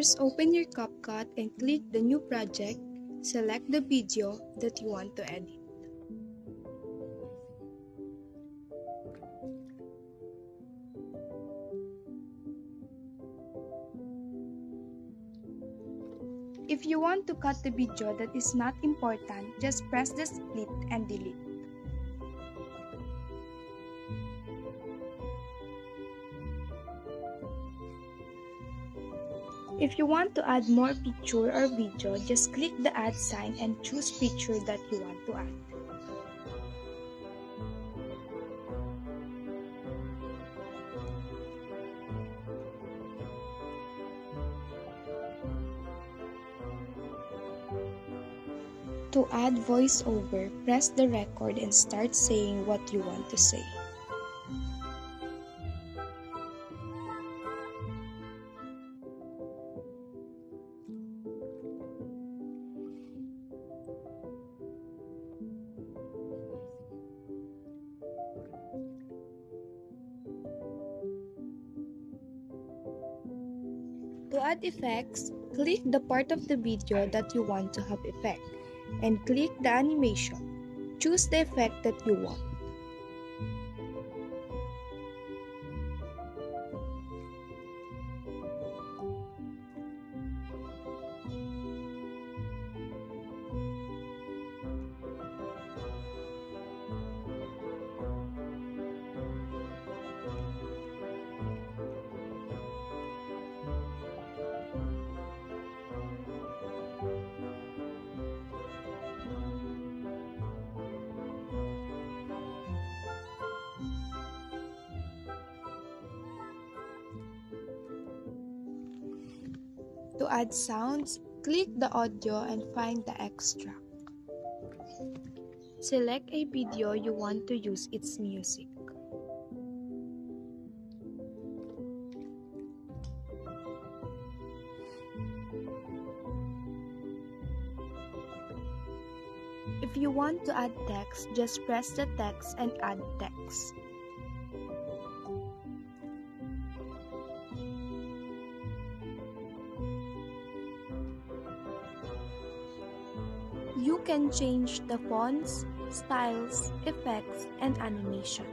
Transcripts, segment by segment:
First, open your CapCut and click the New Project. Select the video that you want to edit. If you want to cut the video that is not important, just press the split and delete. If you want to add more picture or video, just click the add sign and choose picture that you want to add. To add voiceover, press the record and start saying what you want to say. To add effects, click the part of the video that you want to have effect and click the animation. Choose the effect that you want. To add sounds, click the audio and find the extract. Select a video you want to use its music. If you want to add text, just press the text and add text. You can change the fonts, styles, effects, and animation.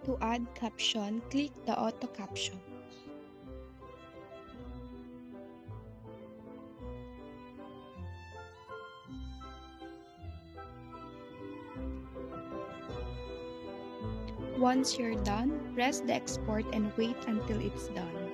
To add caption, click the auto caption. Once you're done, press the export and wait until it's done.